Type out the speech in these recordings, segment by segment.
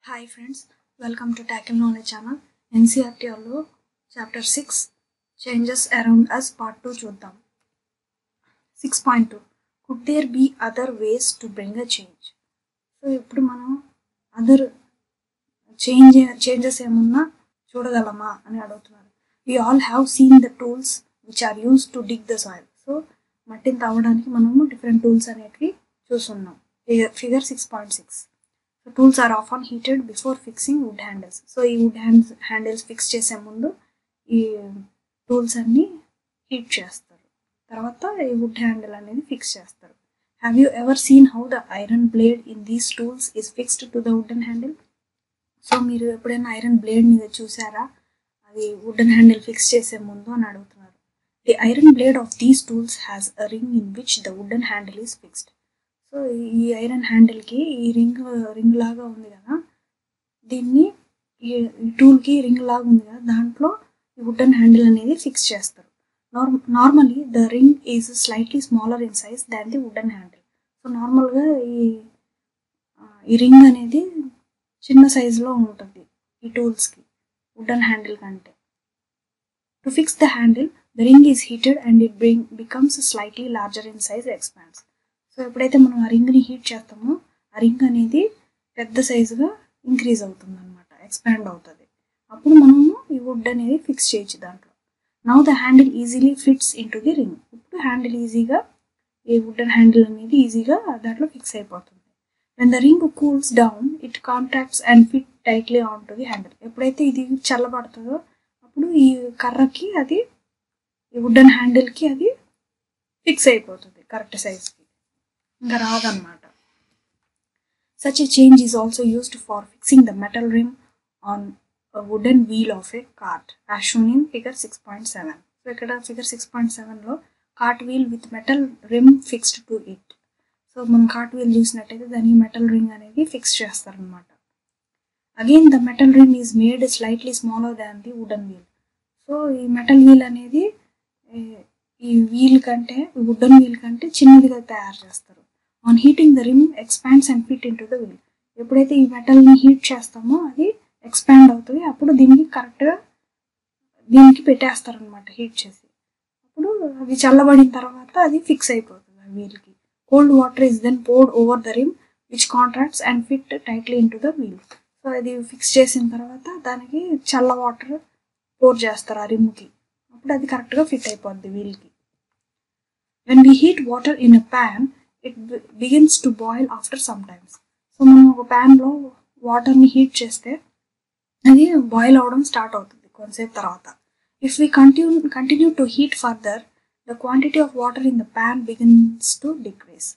Hi friends, welcome to Tackle Knowledge channel. NCERT లో Chapter 6 Changes Around Us Part 2 చూద్దాం. 6.2 Could there be other ways to bring a change? So ఇప్పుడు మనం other changes ఏమన్నా చూడగలమా అని అడుగుతున్నారు. We all have seen the tools which are used to dig the soil. So మట్టిని తవ్వడానికి మనము different tools అనేటివి చూస్తున్నాం. Figure 6.6 The tools are often heated before fixing wood handles. So ఈ wood handles fix చేసే ముందు ఈ టూల్స్ అన్ని హీట్ చేస్తారు, తర్వాత ఈ wood handle అనేది ఫిక్స్ చేస్తారు. Have you ever seen how the iron blade in these tools is fixed to the wooden handle? So మీరు ఎప్పుడైనా ఐరన్ బ్లేడ్ని చూసారా, అది వుడెన్ హ్యాండిల్ ఫిక్స్ చేసే ముందు అని అడుగుతున్నారు. The iron blade of these tools has a ring in which the wooden handle is fixed. So ఈ iron హ్యాండిల్కి ఈ రింగ్ లాగా ఉంది కదా, దీన్ని ఈ టూల్కి రింగ్ లాగా ఉంది కదా, దాంట్లో ఈ వుడెన్ హ్యాండిల్ అనేది ఫిక్స్ చేస్తారు. Normally the ring is slightly smaller in size than the wooden handle. So నార్మల్గా ఈ రింగ్ అనేది చిన్న సైజులో ఉంటుంది ఈ టూల్స్కి వుడెన్ హ్యాండిల్ కంటే. To fix the handle the ring is heated and it becomes slightly larger in size expands. So ఎప్పుడైతే మనం ఆ రింగ్ని హీట్ చేస్తామో ఆ రింగ్ అనేది పెద్ద సైజుగా ఇంక్రీజ్ అవుతుంది అనమాట, ఎక్స్పాండ్ అవుతుంది. అప్పుడు మనము ఈ వుడ్ అనేది ఫిక్స్ చేయొచ్చు దాంట్లో. Now the handle easily fits in to the ring. ఇప్పుడు హ్యాండిల్ ఈజీగా ఈ వుడెన్ హ్యాండిల్ అనేది ఈజీగా దాంట్లో ఫిక్స్ అయిపోతుంది. When the ring cools down it contracts and fit tightly on to the handle. ఎప్పుడైతే ఇది చల్లబడుతుందో అప్పుడు ఈ కర్రకి అది ఈ వుడెన్ హ్యాండిల్కి అది ఫిక్స్ అయిపోతుంది కరెక్ట్ సైజ్కి, ఇంకా రాదన్నమాట. Such a change is also used for fixing the metal rim on a wooden wheel of a cart as shown in figure 6.7. So ఇక్కడ ఫిగర్ 6.7లో cart wheel with metal rim fixed to it. So మనం cart wheel చూసినట్టయితే దానికి metal ring అనేది fix చేస్తారనమాట. Again the metal rim is made slightly smaller than the wooden wheel. So ఈ metal wheel అనేది ఈ వీల్ కంటే వుడెన్ వీల్ కంటే చిన్నదిగా తయారు చేస్తారు. On heating the rim expands and fit into the wheel. ఎప్పుడైతే ఈ మెటల్ని హీట్ చేస్తామో అది ఎక్స్పాండ్ అవుతుంది, అప్పుడు దీనికి కరెక్ట్గా దీనికి పెట్టేస్తారనమాట హీట్ చేసి. అప్పుడు అది చల్లబడిన తర్వాత అది ఫిక్స్ అయిపోతుంది ఆ వీల్కి. Cold water is then poured over the rim which contracts and fit tightly into the wheel. So అది ఫిక్స్ చేసిన తర్వాత దానికి చల్ల వాటర్ పోర్ చేస్తారు ఆ రిమ్కి, అప్పుడు అది కరెక్ట్గా ఫిట్ అయిపోద్ది వీల్కి. When we heat water in a pan it begins to boil after some times. So మనం ఒక ప్యాన్లో వాటర్ని హీట్ చేస్తే అది బాయిల్ అవ్వడం స్టార్ట్ అవుతుంది కొంతసేపు తర్వాత. If we continue to heat further the quantity of water in the pan begins to decrease.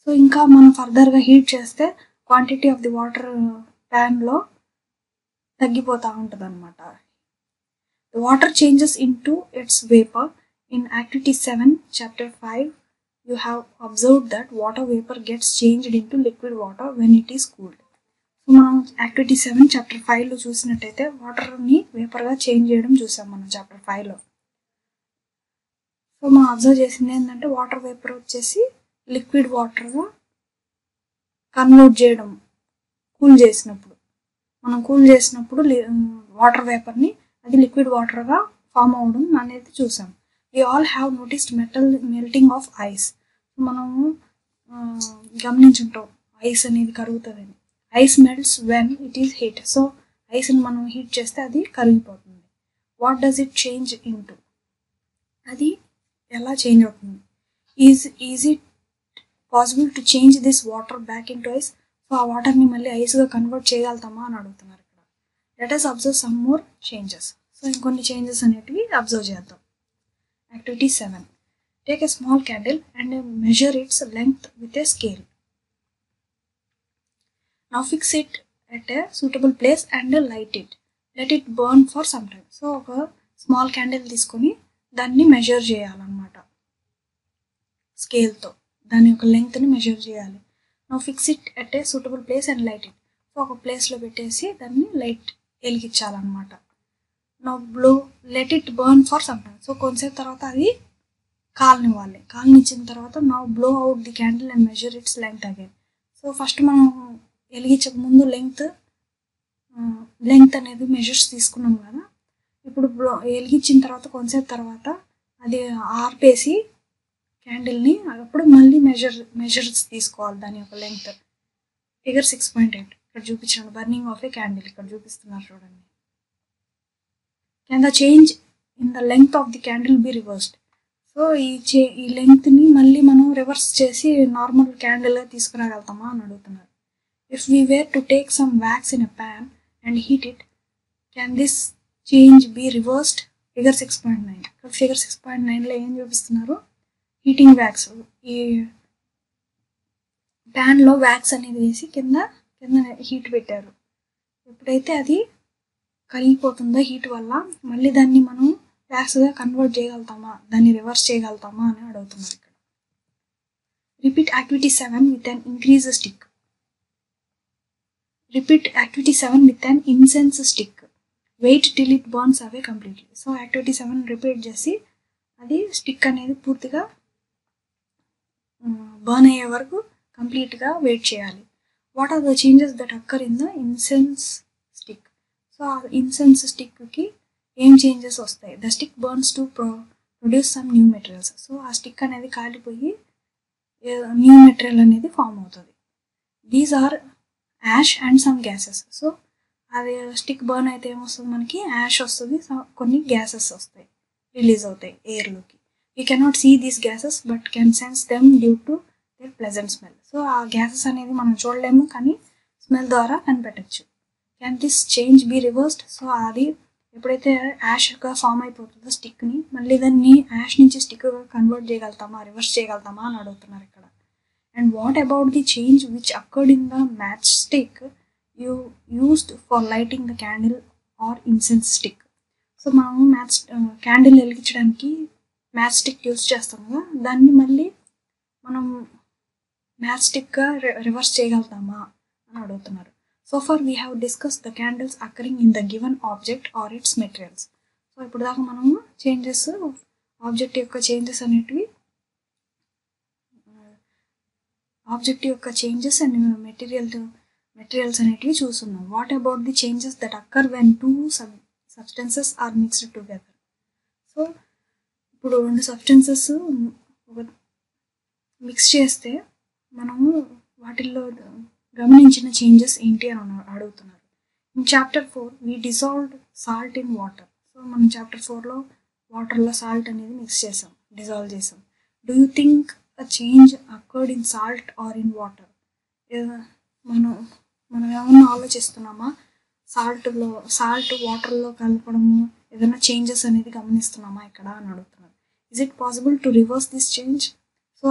So ఇంకా మనం ఫర్దర్గా హీట్ చేస్తే క్వాంటిటీ ఆఫ్ ది వాటర్ ప్యాన్లో తగ్గిపోతూ ఉంటుంది అనమాట. The water changes in to it's vapour. In activity 7 chapter 5 you have observed that water vapor gets changed into liquid water when it is cooled. So మనం activity 7 chapter 5లో చూసినట్టయితే వాటర్ని వేపర్గా change చేయడం చూసాం మనం chapter 5లో. సో మనం observe చేసింది ఏంటంటే water vapour వచ్చేసి లిక్విడ్ వాటర్గా కన్వర్ట్ చేయడం కూల్ చేసినప్పుడు. మనం కూల్ చేసినప్పుడు వాటర్ వేపర్ని అది లిక్విడ్ వాటర్గా ఫామ్ అవ్వడం అనేది చూసాం. We all have noticed melting of ice. మనము గమనించుంటాం ఐస్ అనేది కరుగుతుందని. Ice melts when it is heat. So ఐస్ని మనం హీట్ చేస్తే అది కరిగిపోతుంది. What does it change into? అది ఎలా చేంజ్ అవుతుంది? Is it possible to change this water back into ice? So ఆ వాటర్ని మళ్ళీ ఐస్గా కన్వర్ట్ చేయగలుగుతామా అని అడుగుతున్నారు ఇక్కడ. Let us observe some more changes. So ఇంకొన్ని చేంజెస్ అనేటివి అబ్జర్వ్ చేద్దాం. Activity 7. Take a small candle and measure its length with a scale. Now fix it at a suitable place and light it. Let it burn for some time. So ఒక small candle తీసుకొని దాన్ని measure చేయాలన్నమాట స్కేల్తో. దాని యొక్క లెంగ్త్ని measure చేయాలి. Now fix it at a suitable place and light it. So ఒక ప్లేస్లో పెట్టేసి దాన్ని లైట్ వెలిగించాలన్నమాట. No blow let it burn for some time. So కొంతసేపు తర్వాత అది కాలనివ్వాలి. కాలనిచ్చిన తర్వాత now blow out the candle and measure its length again. So first మనం వెలిగించక ముందు లెంగ్త్ లెంగ్త్ అనేది మెజర్స్ తీసుకున్నాం కదా. ఇప్పుడు వెలిగించిన తర్వాత కొంతసేపు తర్వాత అది ఆర్పేసి క్యాండిల్ని అప్పుడు మళ్ళీ మెజర్స్ తీసుకోవాలి దాని యొక్క లెంగ్త్. ఫిగర్ 6.8 ఇక్కడ చూపించాను, బర్నింగ్ ఆఫ్ ఏ క్యాండిల్ ఇక్కడ చూపిస్తున్నారు చూడండి. Can the change in the length of the candle B reversed. So ఈ లెంగ్త్ని మళ్ళీ మనం రివర్స్ చేసి నార్మల్ క్యాండిల్గా తీసుకురాగలుగుతామా అని అడుగుతున్నారు. If we were to take some wax in a pan and heat it, can this change be reversed? Figure 6.9 ఇక్కడ figure 6.9లో ఏం చూపిస్తున్నారు, హీటింగ్ వ్యాక్స్. ఈ ప్యాన్లో వ్యాక్స్ అనేది వేసి కింద హీట్ పెట్టారు. ఎప్పుడైతే అది కరిగిపోతుందో హీట్ వల్ల మళ్ళీ దాన్ని మనం వ్యాక్స్గా కన్వర్ట్ చేయగలుగుతామా, దాన్ని రివర్స్ చేయగలుగుతామా అని అడుగుతున్నారు ఇక్కడ. Repeat activity 7 with an incense stick. Repeat activity 7 with an incense stick. Wait till it burns away completely. So activity 7 repeat చేసి అది స్టిక్ అనేది పూర్తిగా బర్న్ అయ్యే వరకు కంప్లీట్గా వెయిట్ చేయాలి. What are the changes that occur in the incense stick? So ఆ incense స్టిక్కి ఏం చేంజెస్ వస్తాయి? The stick burns to produce some new materials. So ఆ స్టిక్ అనేది కాలిపోయి న్యూ మెటీరియల్ అనేది ఫామ్ అవుతుంది. These are ash and some gases. So అది స్టిక్ బర్న్ అయితే ఏమొస్తుంది, మనకి యాష్ వస్తుంది, కొన్ని గ్యాసెస్ వస్తాయి, రిలీజ్ అవుతాయి ఎయిర్లోకి. We cannot see these gases but can sense them due to their pleasant smell. So ఆ గ్యాసెస్ అనేది మనం చూడలేము కానీ స్మెల్ ద్వారా కనిపెట్టచ్చు. Can this change be reversed? So అది ఎప్పుడైతే యాష్గా ఫామ్ అయిపోతుందో స్టిక్ని, మళ్ళీ దాన్ని యాష్ నుంచి స్టిక్గా కన్వర్ట్ చేయగలుగుతామా, రివర్స్ చేయగలుగుతామా అని అడుగుతున్నారు ఇక్కడ. And what about the change which occurred in the match stick you used for lighting the candle or incense stick? So మనము క్యాండిల్ వెలిగించడానికి మ్యాచ్ స్టిక్ యూస్ చేస్తాం కదా, దాన్ని మళ్ళీ మనం మ్యాచ్ స్టిక్గా రివర్స్ చేయగలుగుతామా అని అడుగుతున్నారు. So far we have discuss the candles occurring in the given object or its materials. So ఇప్పుడు దాకా మనము చేంజెస్, ఆబ్జెక్ట్ యొక్క చేంజెస్ అనేటివి, ఆబ్జెక్ట్ యొక్క చేంజెస్ అండ్ మెటీరియల్స్ అనేటివి చూస్తున్నాం. What about the changes that occur when two substances are mixed together? So ఇప్పుడు రెండు సబ్స్టెన్సెస్ మిక్స్ చేస్తే మనము వాటిల్లో గమనించిన చేంజెస్ ఏంటి అని అడుగుతున్నారు. In chapter 4 we dissolved salt in water. So మనం చాప్టర్ 4లో వాటర్లో సాల్ట్ అనేది డిజాల్వ్ చేసాం. Do you think a change occurred in salt or in water? మనం ఏమన్నా ఆలోచిస్తున్నామా, సాల్ట్ వాటర్లో కలపడము ఏదైనా చేంజెస్ అనేది గమనిస్తున్నామా ఇక్కడ అని అడుగుతున్నారు. Is it possible to reverse this change? So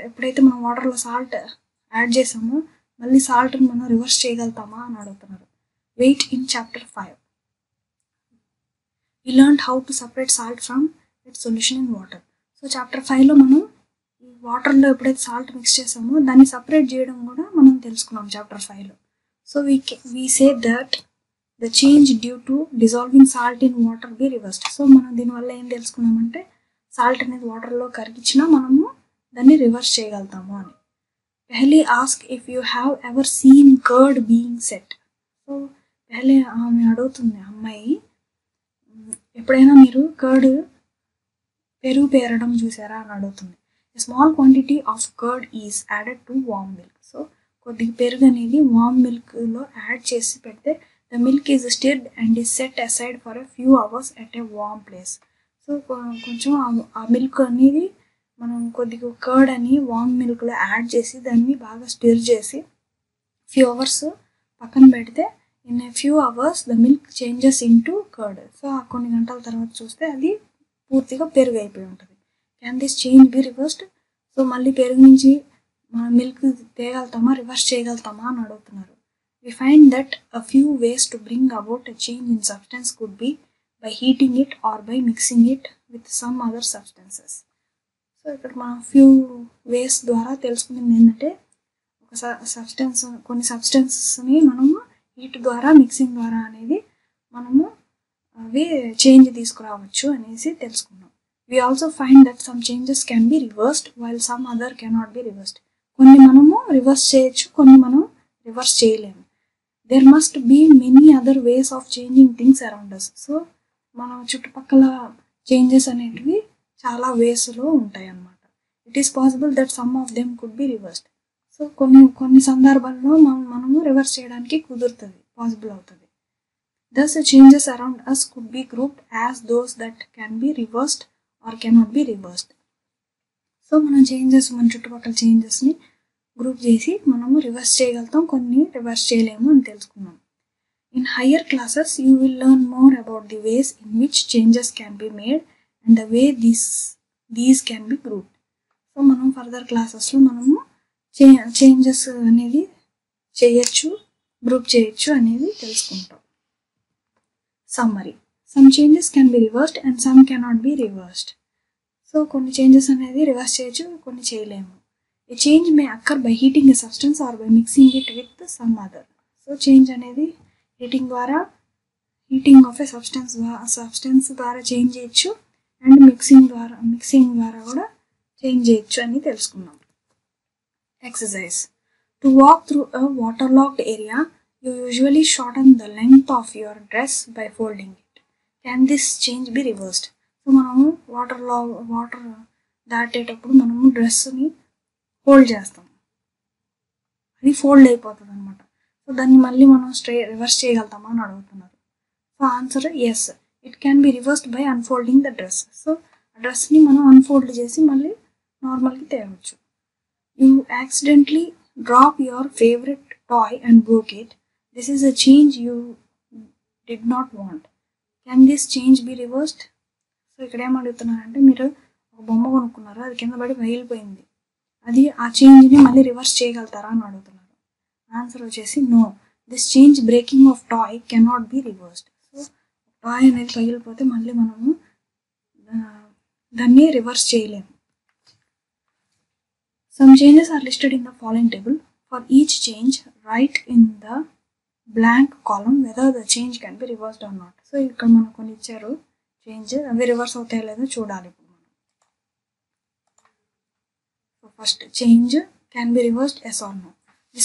ఎప్పుడైతే మనం వాటర్లో సాల్ట్ యాడ్ చేసామో మళ్ళీ సాల్ట్ని మనం రివర్స్ చేయగలుగుతామా అని అడుగుతున్నారు. Wait in chapter 5 we learned how to separate salt from its solution in water. So chapter 5లో మనం ఈ వాటర్లో ఎప్పుడైతే సాల్ట్ మిక్స్ చేసామో దాన్ని సపరేట్ చేయడం కూడా మనం తెలుసుకున్నాం చాప్టర్ 5లో. So we say that the change due to dissolving salt in water be reversed. So మనం దీనివల్ల ఏం తెలుసుకున్నామంటే సాల్ట్ అనేది వాటర్లో కరిగించినా మనము దాన్ని రివర్స్ చేయగలుగుతాము అని. Paheli ask if you have ever seen curd being set. So Paheli ఆమె అడుగుతుంది, అమ్మాయి, ఎప్పుడైనా మీరు పెరుగు పేరడం చూసారా అని అడుగుతుంది. A small quantity of curd is added to warm milk. So కొద్దిగా పెరుగు అనేది వామ్ మిల్క్లో యాడ్ చేసి పెడితే the milk is stirred and is set aside for a few hours at a warm place. So కొంచెం ఆ మిల్క్ అనేది మనం కొద్దిగా కర్డ్ అని వామ్ మిల్క్లో యాడ్ చేసి దాన్ని బాగా స్టిర్ చేసి ఫ్యూ అవర్స్ పక్కన పెడితే in a few hours the milk changes in to curd. So కొన్ని గంటల తర్వాత చూస్తే అది పూర్తిగా పెరుగు అయిపోయి ఉంటుంది. Can this change be reversed? So మళ్ళీ పెరుగు నుంచి మనం మిల్క్ తేగలుగుతామా, రివర్స్ చేయగలుగుతామా అని అడుగుతున్నారు. We find that a few ways to bring about a change in substance could be by heating it or by mixing it with some other substances. So ఇక్కడ మనం few వేస్ ద్వారా తెలుసుకునేది ఏంటంటే కొన్ని సబ్స్టెన్సెస్ని మనము హీట్ ద్వారా, మిక్సింగ్ ద్వారా అనేది మనము అవి చేంజ్ తీసుకురావచ్చు అనేసి తెలుసుకున్నాం. We also find that some changes can be reversed while some other cannot be reversed. కొన్ని మనము రివర్స్ చేయొచ్చు, కొన్ని మనం రివర్స్ చేయలేము. there must be many other ways of changing things around us. So మన చుట్టుపక్కల చేంజెస్ అనేటివి చాలా వేస్లో ఉంటాయి అన్నమాట. It is possible that some of them could be reversed. So కొన్ని సందర్భాల్లో మనము రివర్స్ చేయడానికి కుదురుతుంది, పాసిబుల్ అవుతుంది. Thus the changes around us could be grouped as those that can be reversed or cannot be reversed. So మనం మన చుట్టుపక్కల చేంజెస్ని group చేసి మనము రివర్స్ చేయగలుగుతాం, కొన్ని రివర్స్ చేయలేము అని తెలుసుకున్నాం. In higher classes you will learn more about the ways in which changes can be made and the way these can be group. So మనం ఫర్దర్ క్లాసెస్లో మనము చేంజెస్ అనేది చేయొచ్చు, గ్రూప్ చేయొచ్చు అనేది తెలుసుకుంటాం. Summary. Some changes can be reversed and some cannot be reversed. So కొన్ని changes అనేది రివర్స్ చేయొచ్చు, కొన్ని చేయలేము. A change may occur by heating a substance or by mixing it with some other. So change అనేది heating of a substance ద్వారా change చేయొచ్చు and mixing ద్వారా కూడా చేంజ్ చేయొచ్చు అని తెలుసుకున్నాం. Exercise. To walk through a waterlogged area you usually shorten the length of your dress by folding it. Can this change be reversed? So మనము water దాటేటప్పుడు మనము డ్రెస్ని fold చేస్తాం, అది ఫోల్డ్ అయిపోతుంది అనమాట. సో దాన్ని మళ్ళీ మనం రివర్స్ చేయగలుగుతామా అని అడుగుతున్నారు. So answer yes, it can be reversed by unfolding the dress. So ఆ డ్రెస్ని మనం అన్ఫోల్డ్ చేసి మళ్ళీ నార్మల్కి తేవచ్చు. You accidentally drop your favourite toy and broke it. This is a change you did not want. Can this change be reversed? So ఇక్కడ ఏమడుగుతున్నారంటే, మీరు ఒక బొమ్మ కొనుక్కున్నారు, అది కింద పడి పగిలిపోయింది, అది ఆ చేంజ్ని మళ్ళీ రివర్స్ చేయగలుగుతారా అని అడుగుతున్నారు. ఆన్సర్ వచ్చేసి no, this change breaking of toy cannot be reversed. So toy అనేది పగిలిపోతే మళ్ళీ మనము దాన్ని రివర్స్ చేయలేము. Some changes are listed in the following table. For each change write in the blank column whether the change can be reversed or not. So ఇక్కడ మనకు కొన్ని ఇచ్చారు చేంజ్, అవి రివర్స్ అవుతాయో లేదో చూడాలి ఇప్పుడు మనం. So first change can be reversed, yes or no. The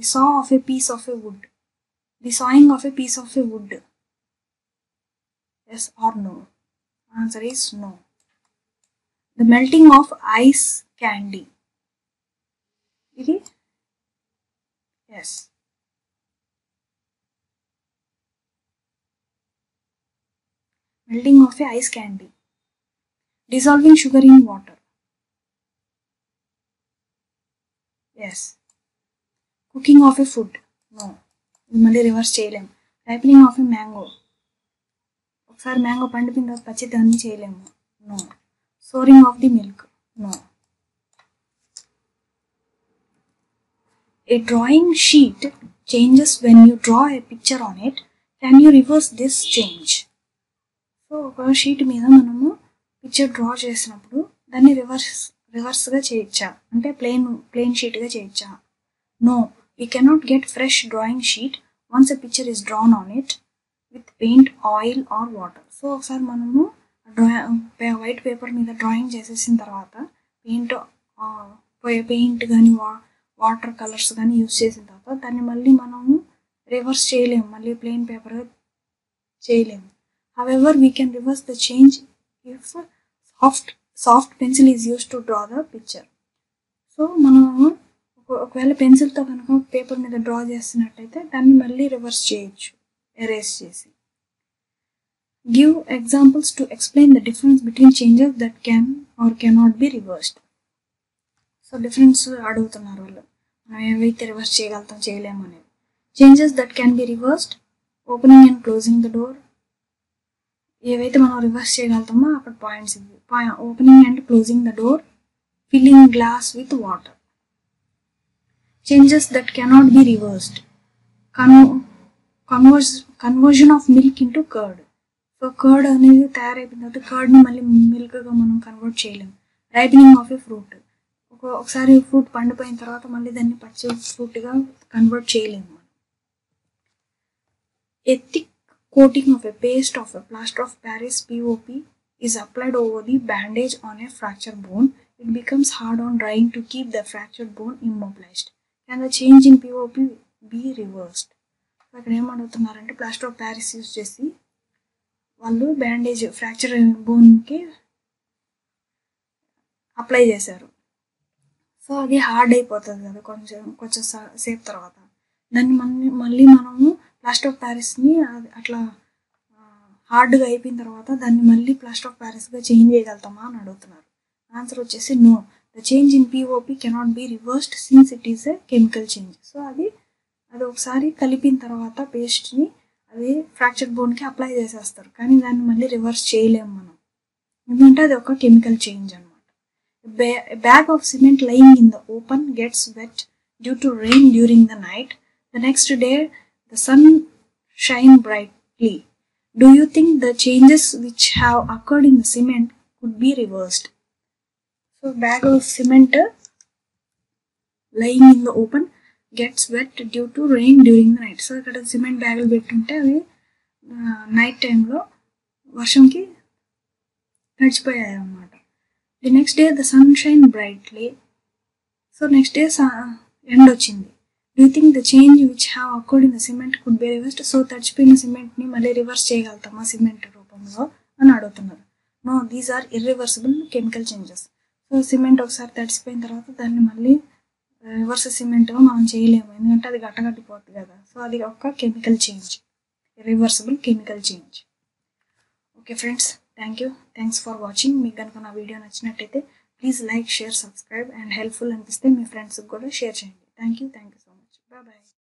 saw of a piece of a wood. The sawing of a piece of a wood. Yes or no? Answer is no. The melting of ice candy. Idi? Yes. Melting of a ice candy. Dissolving sugar in water. Yes. Cooking of a food. No. ఇది మళ్ళీ reverse చేయలేము. Ripening of a mango. ఒకసారి mango పండిపోయిన తర్వాత పచ్చి దాన్ని చేయలేము. No. Souring of the milk. No. A drawing sheet changes when you draw a picture on it. Can you reverse this change? So ఒక షీట్ మీద మనము పిక్చర్ డ్రా చేసినప్పుడు దాన్ని రివర్స్గా చేయొచ్చా, అంటే ప్లెయిన్ షీట్గా చేయొచ్చా? No, we cannot get fresh drawing sheet once a picture is drawn on it with paint, oil or water. So ఒకసారి మనము వైట్ పేపర్ మీద డ్రాయింగ్ చేసేసిన తర్వాత పెయింట్ కానీ వాటర్ కలర్స్ కానీ యూస్ చేసిన తర్వాత దాన్ని మళ్ళీ మనము రివర్స్ చేయలేము, మళ్ళీ ప్లెయిన్ పేపర్ చేయలేము. However, we can reverse the change if soft pencil is used to draw the picture. So మనము ఒకవేళ పెన్సిల్తో కనుక పేపర్ మీద డ్రా చేస్తున్నట్టయితే దాన్ని మళ్ళీ రివర్స్ చేయొచ్చు, ఎరేస్ చేసి. Give examples to explain the difference between changes that can are cannot be reversed. So difference అడుగుతున్నారు వాళ్ళు, మనం ఏవైతే రివర్స్ చేయగలుగుతాం చేయలేము అనేది. Changes that can be reversed, opening and closing the door. ఏవైతే మనం రివర్స్ చేయగలుగుతామో అక్కడ పాయింట్స్ ఇవి. Opening and closing the door, filling glass with water. Changes that cannot be reversed, conversion of milk into curd. So curd అనేది తయారైపోయిన తర్వాత కర్డ్ని మళ్ళీ మిల్క్గా మనం convert చేయలేము. Ripening of A fruit, ఒకసారి ఫ్రూట్ పండిపోయిన తర్వాత మళ్ళీ దాన్ని పచ్చి ఫ్రూట్గా కన్వర్ట్ చేయలేము మనం. A thick coating of a paste of a plaster of Paris POP is applied over the bandage on a fractured bone. It becomes hard on drying to keep the fractured bone immobilized. Can the change in POP be reversed? అక్కడ ఏం అడుగుతున్నారంటే plaster of Paris use చేసి వాళ్ళు bandage fracture బోన్కి apply చేశారు. So అది hard అయిపోతుంది కదా కొంచెం సేపు తర్వాత. దాన్ని మళ్ళీ మనము ప్లాస్టర్ ఆఫ్ ప్యారిస్ని అట్లా హార్డ్గా అయిపోయిన తర్వాత దాన్ని మళ్ళీ ప్లాస్టర్ ఆఫ్ ప్యారిస్గా చేంజ్ చేయగలుగుతామా అని అడుగుతున్నారు. ఆన్సర్ వచ్చేసి no, the change in POP cannot be reversed since it is a chemical change. So అది ఒకసారి కలిపిన తర్వాత పేస్ట్ని అది ఫ్రాక్చర్ బోన్కి అప్లై చేసేస్తారు, కానీ దాన్ని మళ్ళీ రివర్స్ చేయలేము మనం, ఎందుకంటే అది ఒక కెమికల్ చేంజ్ అనమాట. A bag of cement lying in the open gets wet due to rain during the night. The next day, the sun shines brightly. Do you think the changes which have occurred in the cement could be reversed? So, bag of cement lying in the open gets wet due to rain during the night. So, ఇక్కడ cement బ్యాగులు పెట్టుంటే అవి night టైంలో వర్షంకి తడిచిపోయాయి అన్నమాట. The next day the sun shined brightly. So next day end వచ్చింది. Do you think the change which have occurred in the cement could be reversed? So తడిచిపోయిన సిమెంట్ని మళ్ళీ రివర్స్ చేయగలుగుతామా సిమెంట్ రూపంలో అని అడుగుతున్నారు. No, these are irreversible chemical changes. So cement ఒకసారి తడిసిపోయిన తర్వాత దాన్ని మళ్ళీ రివర్స్ సిమెంట్గా మనం చేయలేము, ఎందుకంటే అది గట్టగట్టిపోతుంది కదా. సో అది ఒక chemical change, irreversible chemical change. Okay friends, thanks for watching. మీకు కనుక నా వీడియో నచ్చినట్టయితే please like, share, subscribe and helpful అనిపిస్తే మీ ఫ్రెండ్స్కి కూడా షేర్ చేయండి. Thank you so much. Bye.